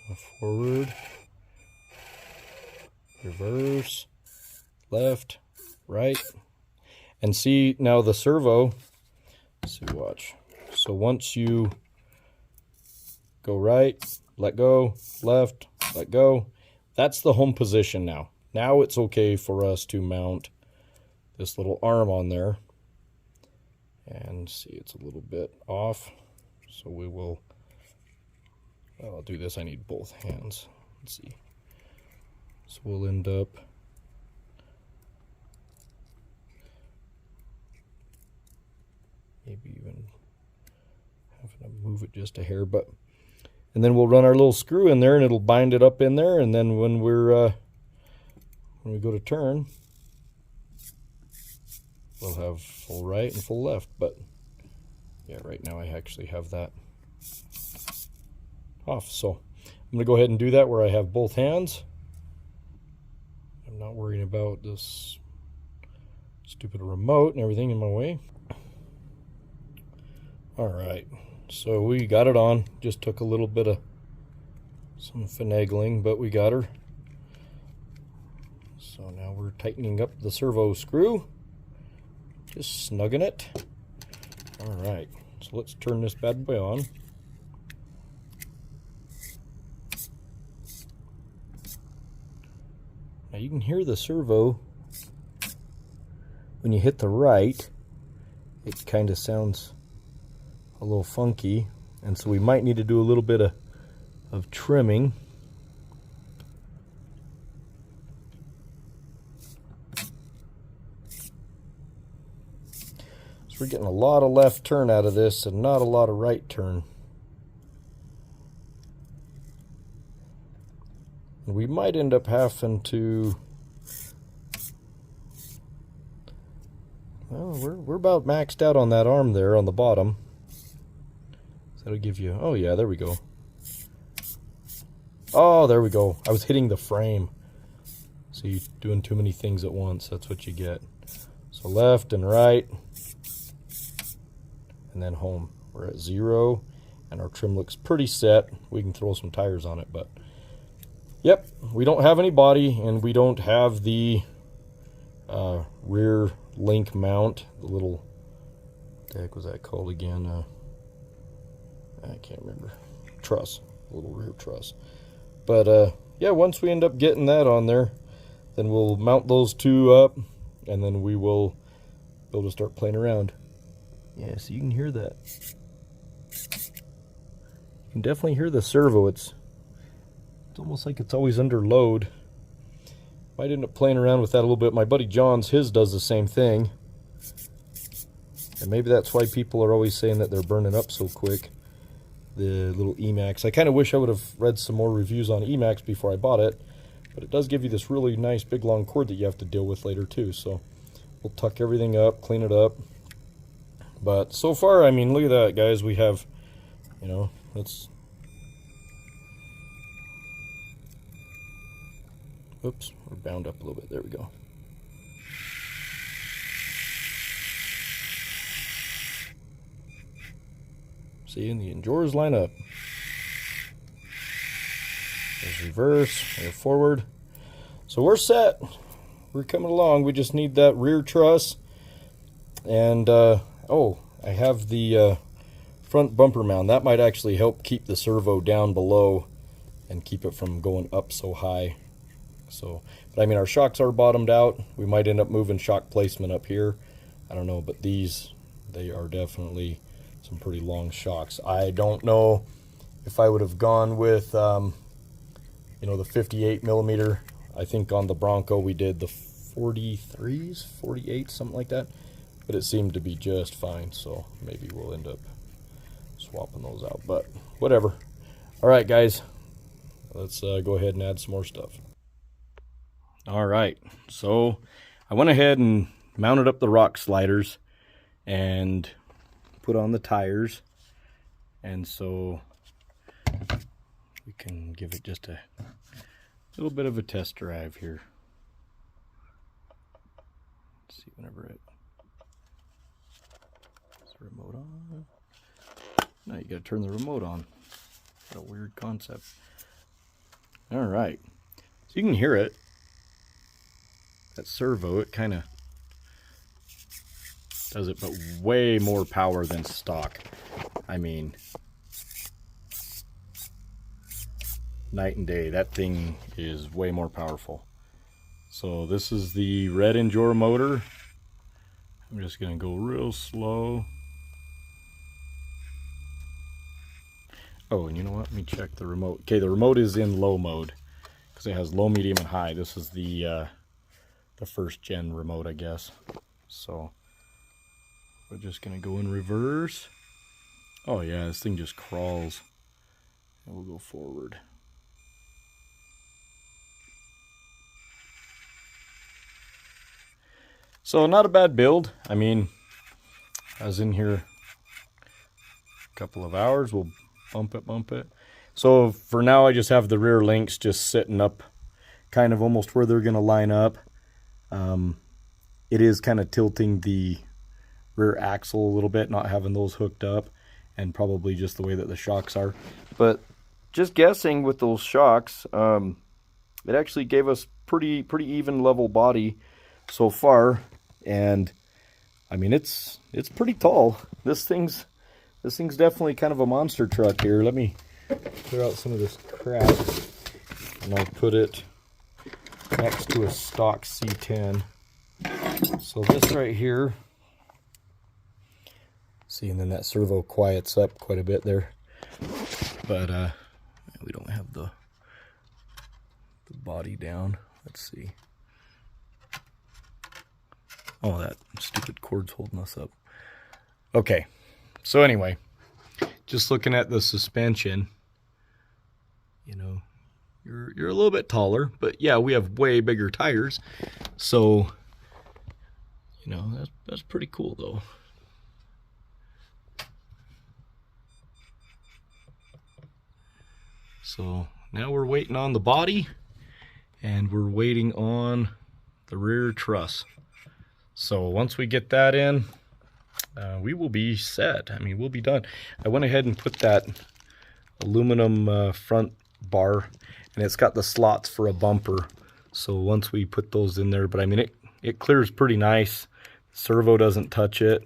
So forward, reverse, left, right. And see, now the servo, let's see, watch. So once you go right, let go, left, let go, that's the home position now. Now it's okay for us to mount this little arm on there. And see, it's a little bit off. So we will, I'll do this, I need both hands. Let's see. So we'll end up maybe even having to move it just a hair, but, and then we'll run our little screw in there and it'll bind it up in there, and then when we're when we go to turn, we'll have full right and full left. But yeah, right now I actually have that off, so I'm gonna go ahead and do that where I have both hands. I'm not worrying about this stupid remote and everything in my way. All right, so we got it on. Just took a little bit of some finagling, but we got her. So now we're tightening up the servo screw, just snugging it. All right, So let's turn this bad boy on. Now you can hear the servo when you hit the right. It kind of sounds a little funky, and so we might need to do a little bit of trimming. So we're getting a lot of left turn out of this and not a lot of right turn. And we might end up having to, well, we're about maxed out on that arm there on the bottom. So that'll give you, oh yeah, there we go. Oh, there we go. I was hitting the frame. So you're doing too many things at once. That's what you get. So left and right. And then home. We're at 0. And our trim looks pretty set. We can throw some tires on it, but yep, we don't have any body, and we don't have the rear link mount. The little, what the heck was that called again? I can't remember. Truss. A little rear truss. But yeah, once we end up getting that on there, then we'll mount those two up, and then we will be able to start playing around. Yeah, so you can hear that. You can definitely hear the servo. It's almost like it's always under load. Might end up playing around with that a little bit. My buddy John's, his does the same thing. And maybe that's why people are always saying that they're burning up so quick. The little Emax. I kind of wish I would have read some more reviews on Emax before I bought it. But it does give you this really nice big long cord that you have to deal with later too. So we'll tuck everything up, clean it up. But so far, I mean, look at that, guys. We have, you know, let's... Oops, we're bound up a little bit. There we go. See, and the Enjoras line up. There's reverse, there's forward. So we're set. We're coming along. We just need that rear truss. And, oh, I have the front bumper mount. That might actually help keep the servo down below and keep it from going up so high. So, but I mean, our shocks are bottomed out. We might end up moving shock placement up here. I don't know, but these, they are definitely some pretty long shocks. I don't know if I would have gone with, you know, the 58 millimeter. I think on the Bronco we did the 43s, 48, something like that. But it seemed to be just fine, so maybe we'll end up swapping those out. But whatever. All right, guys, let's go ahead and add some more stuff. All right, so I went ahead and mounted up the rock sliders and put on the tires, and so we can give it just a little bit of a test drive here. Let's see, whenever it is the remote on. Now you got to turn the remote on. What a weird concept. All right, so you can hear it. That servo, it kind of does it, but way more power than stock. I mean, night and day. That thing is way more powerful. So this is the red Endura motor. I'm just going to go real slow. Oh, and you know what? Let me check the remote. Okay, the remote is in low mode because it has low, medium, and high. This is the first gen remote, I guess. So we're just gonna go in reverse. Oh yeah, this thing just crawls. And we'll go forward. So not a bad build. I mean, I was in here a couple of hours. We'll bump it. So for now, I just have the rear links just sitting up kind of almost where they're gonna line up. It is kind of tilting the rear axle a little bit, not having those hooked up, and probably just the way that the shocks are. But just guessing with those shocks, it actually gave us pretty even level body so far. And I mean, it's pretty tall. This thing's this thing's definitely kind of a monster truck here. Let me clear out some of this crap, and I'll put it next to a stock C10. So this right here, see, and then that servo quiets up quite a bit there. But we don't have the body down. Let's see. Oh, that stupid cord's holding us up. Okay, so anyway, just looking at the suspension, you know, you're a little bit taller, but yeah, we have way bigger tires, so you know, that's pretty cool though. So now we're waiting on the body, and we're waiting on the rear truss. So once we get that in, we will be set. I mean, we'll be done. I went ahead and put that aluminum front bar, and it's got the slots for a bumper. So once we put those in there, but I mean, it clears pretty nice. Servo doesn't touch it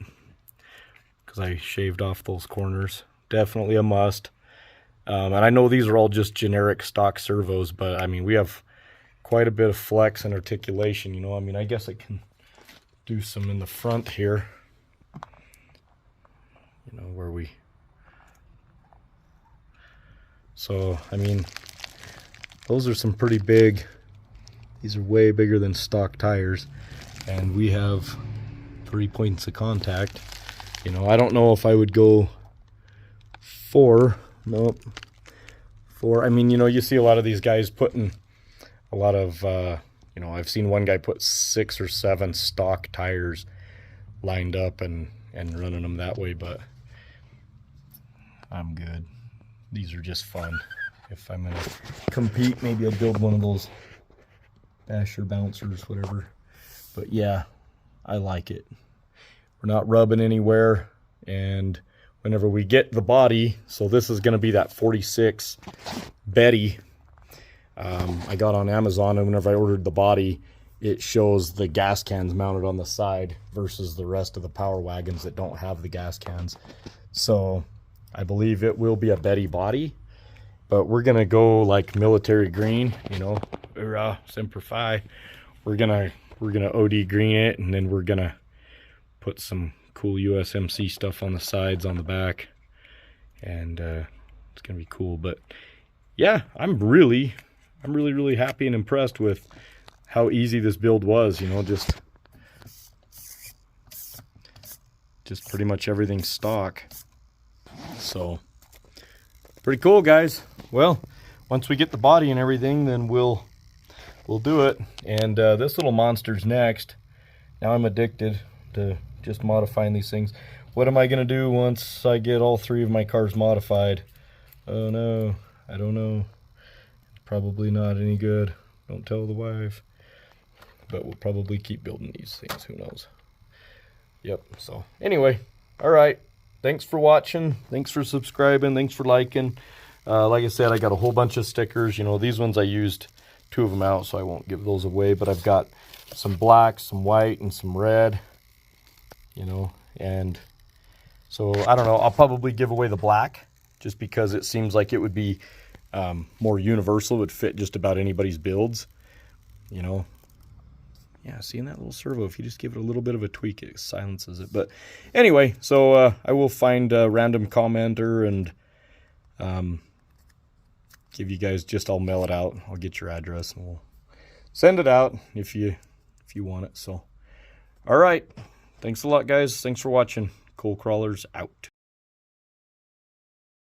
because I shaved off those corners. Definitely a must. And I know these are all just generic stock servos, but I mean, we have quite a bit of flex and articulation, you know. I mean, I guess I can do some in the front here, you know, where we, so I mean, those are some pretty big, these are way bigger than stock tires, and we have 3 points of contact. You know, I don't know if I would go 4. Nope. 4. I mean, you know, you see a lot of these guys putting a lot of, you know, I've seen one guy put 6 or 7 stock tires lined up and running them that way, but I'm good. These are just fun. If I'm going to compete, maybe I'll build one of those basher bouncers, whatever. But yeah, I like it. We're not rubbing anywhere, and whenever we get the body, so this is going to be that 46 Betty I got on Amazon, and whenever I ordered the body, it shows the gas cans mounted on the side versus the rest of the Power Wagons that don't have the gas cans. So I believe it will be a Betty body, but we're going to go like military green, you know, Semper Fi. We're going to OD green it, and then we're going to put some cool USMC stuff on the sides, on the back, and it's gonna be cool. But yeah, I'm really happy and impressed with how easy this build was. You know, just pretty much everything stock. So pretty cool, guys. Well, once we get the body and everything, then we'll do it. And this little monster's next. Now I'm addicted to just modifying these things. What am I gonna do once I get all 3 of my cars modified? Oh no, I don't know. Probably not any good. Don't tell the wife. But we'll probably keep building these things, who knows. Yep, so anyway, all right. Thanks for watching. Thanks for subscribing. Thanks for liking. Like I said, I got a whole bunch of stickers. You know, these ones I used 2 of them out, so I won't give those away, but I've got some black, some white, and some red. You know, and so I don't know, I'll probably give away the black just because it seems like it would be more universal, would fit just about anybody's builds, you know. Yeah, seeing that little servo, if you just give it a little bit of a tweak, it silences it. But anyway, so I will find a random commenter and give you guys, I'll mail it out. I'll get your address and we'll send it out if you want it. So all right, thanks a lot, guys. Thanks for watching. Coal Crawlers out.